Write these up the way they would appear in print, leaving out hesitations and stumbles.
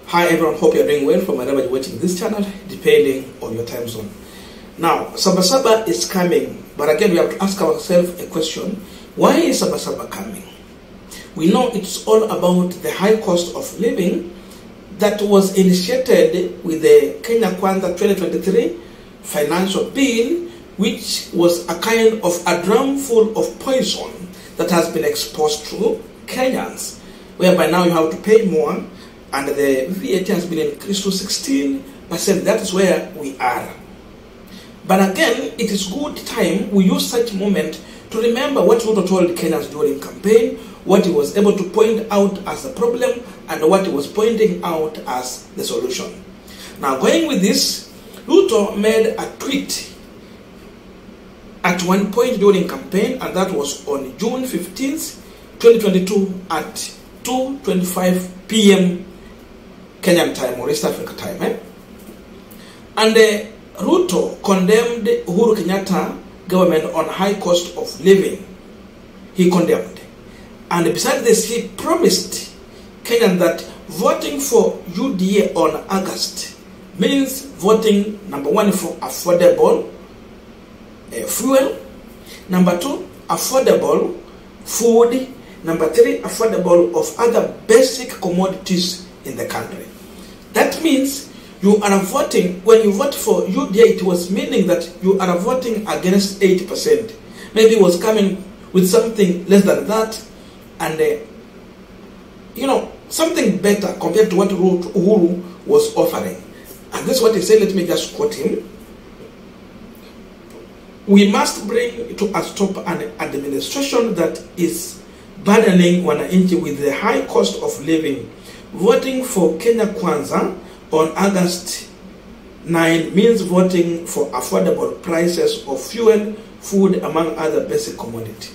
Hi everyone, hope you're doing well from wherever you're watching this channel, depending on your time zone. Now, Saba is coming, but again we have to ask ourselves a question. Why is Saba coming? We know it's all about the high cost of living that was initiated with the Kenya Kwanza 2023 financial bill, which was a kind of a drum full of poison that has been exposed to Kenyans, whereby now you have to pay more, and the VAT has been increased to 16%. That is where we are. But again, it is good time we use such moment to remember what Ruto told Kenyans during campaign, what he was able to point out as the problem, and what he was pointing out as the solution. Now, going with this, Ruto made a tweet at one point during campaign, and that was on June 15th, 2022 at 2:25 p.m. Kenyan time or East Africa time. And Ruto condemned Uhuru Kenyatta government on high cost of living. He condemned. And besides this, he promised Kenyans that voting for UDA on August means voting, number one, for affordable fuel, number two, affordable food, number three, affordable of other basic commodities in the country. That means you are voting, when you vote for UDA, it was meaning that you are voting against 80%. Maybe it was coming with something less than that, and something better compared to what Uhuru was offering. And this is what he said. Let me just quote him. We must bring to a stop an administration that is burdening wananchi with the high cost of living. Voting for Kenya Kwanza on August 9 means voting for affordable prices of fuel, food, among other basic commodities.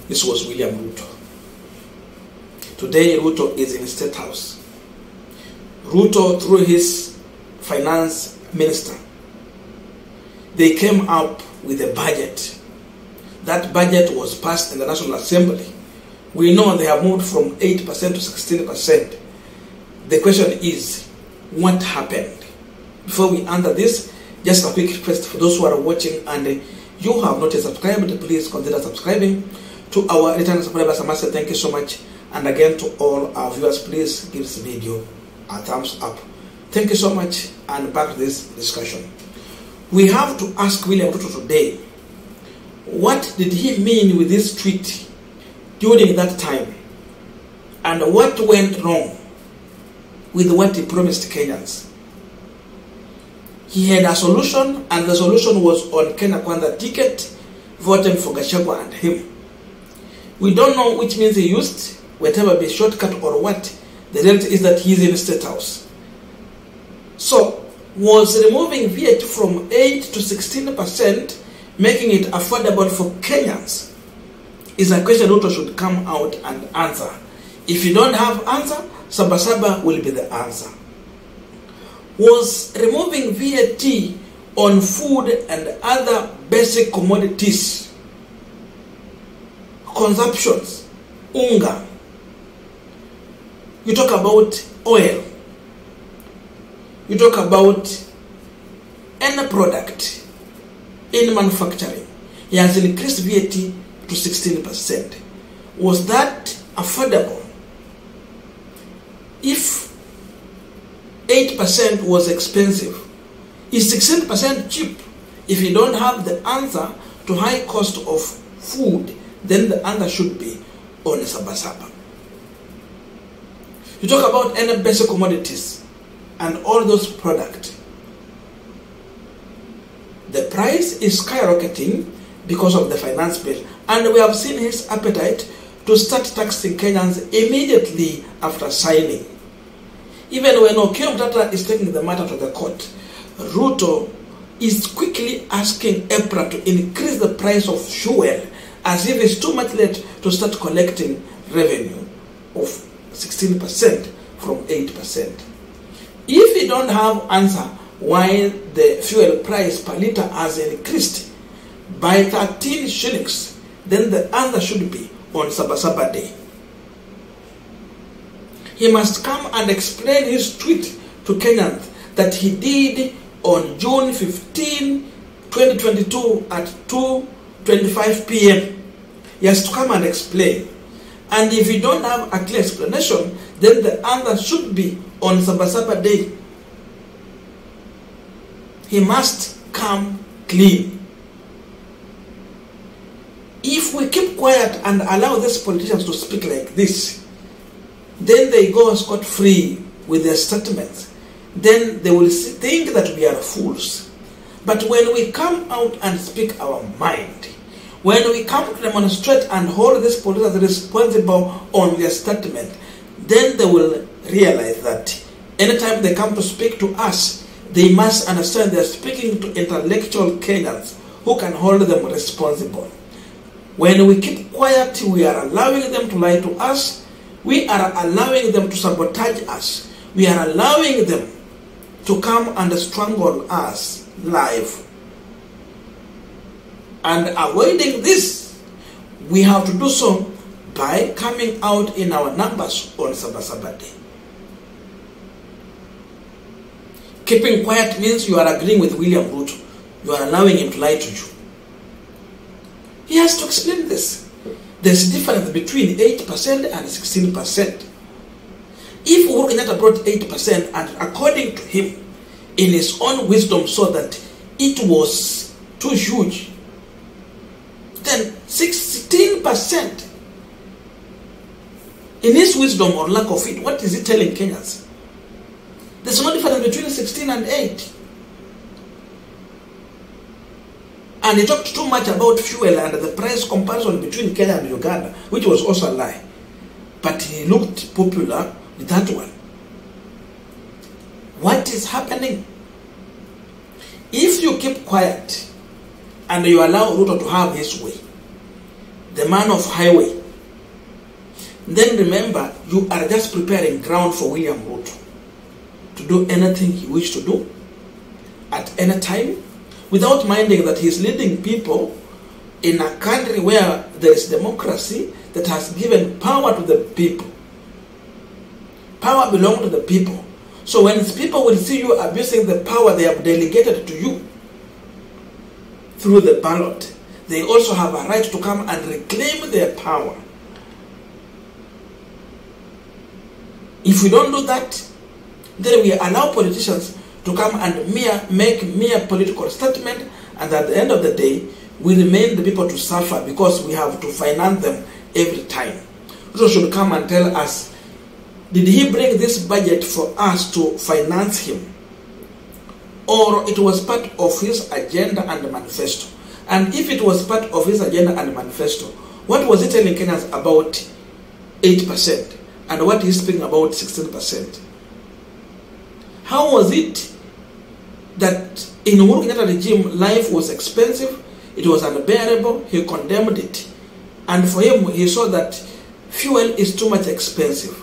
This was William Ruto. Today, Ruto is in State House. Ruto, through his finance minister, they came up with a budget. That budget was passed in the National Assembly. We know they have moved from 8% to 16%. The question is, what happened? Before we answer this, just a quick request for those who are watching and you have not yet subscribed, please consider subscribing. To our returning subscribers, I must say thank you so much. And again, to all our viewers, please give this video a thumbs up. Thank you so much, and back to this discussion. We have to ask William Ruto today, what did he mean with this tweet during that time? And what went wrong with what he promised Kenyans? He had a solution, and the solution was on Kenya Kwanza ticket, voting for Gachagua and him. We don't know which means he used, whatever be shortcut or what. The reality is that he's in the State House. So, was removing VAT from 8 to 16%, making it affordable for Kenyans, is a question Ruto should come out and answer. If you don't have answer, Saba will be the answer. Was removing VAT on food and other basic commodities, consumptions, unga, you talk about oil, you talk about any product in manufacturing, he has increased VAT to 16%. Was that affordable? If 8% was expensive, is 16% cheap? If you don't have the answer to high cost of food, then the answer should be on Saba. You talk about any basic commodities and all those products. The price is skyrocketing because of the finance bill, and we have seen his appetite to start taxing Kenyans immediately after signing. Even when Okiya Mtata is taking the matter to the court, Ruto is quickly asking Acre to increase the price of fuel, as if it's too much late to start collecting revenue of 16% from 8%. If you don't have answer why the fuel price per litre has increased by 13 shillings, then the answer should be on Saba Day. He must come and explain his tweet to Kenyans that he did on June 15, 2022 at 2:25 p.m. He has to come and explain. And if you don't have a clear explanation, then the answer should be on Saba Day. He must come clean. If we keep quiet and allow these politicians to speak like this, then they go scot-free with their statements. Then they will think that we are fools. But when we come out and speak our mind, when we come to demonstrate and hold these politicians responsible on their statement, then they will realize that anytime they come to speak to us, they must understand they are speaking to intellectual Kenyans who can hold them responsible. When we keep quiet, we are allowing them to lie to us. We are allowing them to sabotage us. We are allowing them to come and strangle us live. And avoiding this, we have to do so by coming out in our numbers on Saba Day. Keeping quiet means you are agreeing with William Ruto. You are allowing him to lie to you. He has to explain this. There's a difference between 8% and 16%. If Uhuru Kenyatta brought 8% and according to him, in his own wisdom, saw that it was too huge, then 16%, in his wisdom or lack of it, what is he telling Kenyans? There's no difference between 16 and 8. And he talked too much about fuel and the price comparison between Kenya and Uganda, which was also a lie. But he looked popular with that one. What is happening? If you keep quiet and you allow Ruto to have his way, the man of highway, then remember, you are just preparing ground for William Ruto to do anything he wishes to do at any time, without minding that he's leading people in a country where there is democracy that has given power to the people. Power belongs to the people. So when people will see you abusing the power they have delegated to you through the ballot, they also have a right to come and reclaim their power. If we don't do that, then we allow politicians to come and make mere political statement, and at the end of the day, we remain the people to suffer because we have to finance them every time. So should come and tell us, did he bring this budget for us to finance him? Or it was part of his agenda and manifesto? And if it was part of his agenda and manifesto, what was he telling Kenyans about 8% and what he's speaking about 16%? How was it that in Uhuru Kenyatta regime, life was expensive, it was unbearable, he condemned it. And for him, he saw that fuel is too much expensive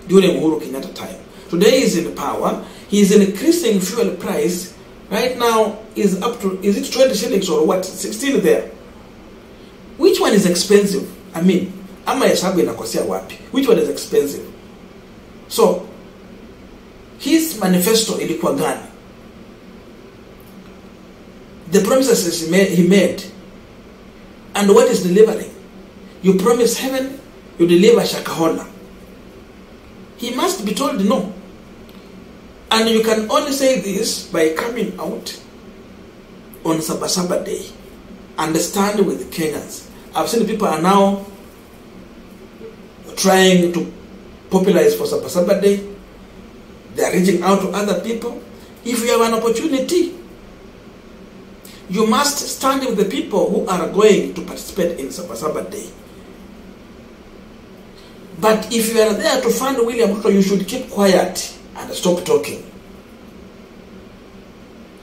during Uhuru Kenyatta time. Today he's in power, he's increasing fuel price. Right now is up to, is it 20 shillings or what? 16 there. Which one is expensive? I mean, ama hesabu inakosea wapi? Which one is expensive? So, his manifesto ilikuwa gani? The promises he made, and what is delivering? You promise heaven, you deliver shakahola. He must be told no. And you can only say this by coming out on Saba Day and stand with Kenyans. I've seen people are now trying to popularize for Saba Day. They are reaching out to other people. If you have an opportunity, you must stand with the people who are going to participate in Saba Day. But if you are there to fund William Ruto, you should keep quiet and stop talking.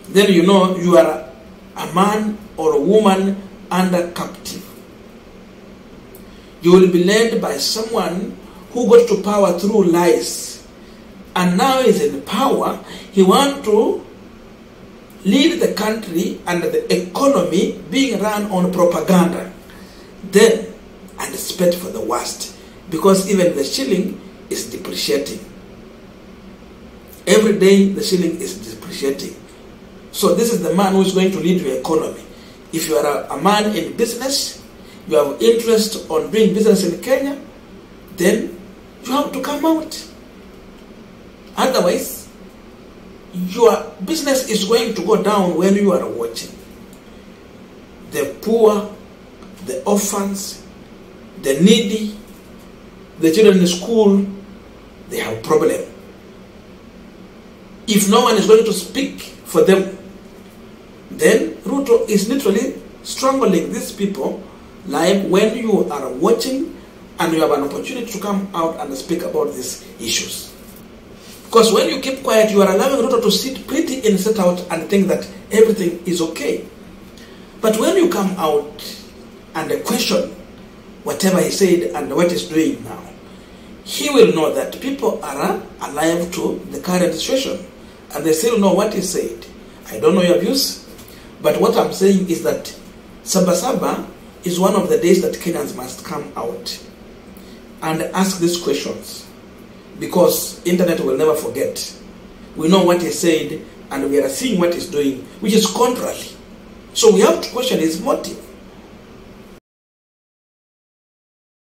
Then you know you are a man or a woman under captive. You will be led by someone who got to power through lies. And now he's in power, he wants to lead the country and the economy being run on propaganda. Then, and expect for the worst. Because even the shilling is depreciating. Every day the shilling is depreciating. So this is the man who is going to lead your economy. If you are a man in business, you have interest on doing business in Kenya, then you have to come out. Otherwise, your business is going to go down when you are watching. The poor, the orphans, the needy, the children in school, they have a problem. If no one is going to speak for them, then Ruto is literally strangling these people, like when you are watching and you have an opportunity to come out and speak about these issues. Because when you keep quiet, you are allowing Ruto to sit pretty and sit out and think that everything is okay. But when you come out and question whatever he said and what he's doing now, he will know that people are alive to the current situation and they still know what he said. I don't know your views, but what I'm saying is that Saba is one of the days that Kenyans must come out and ask these questions, because internet will never forget. We know what he said and we are seeing what he's doing, which is contrary. So we have to question his motive.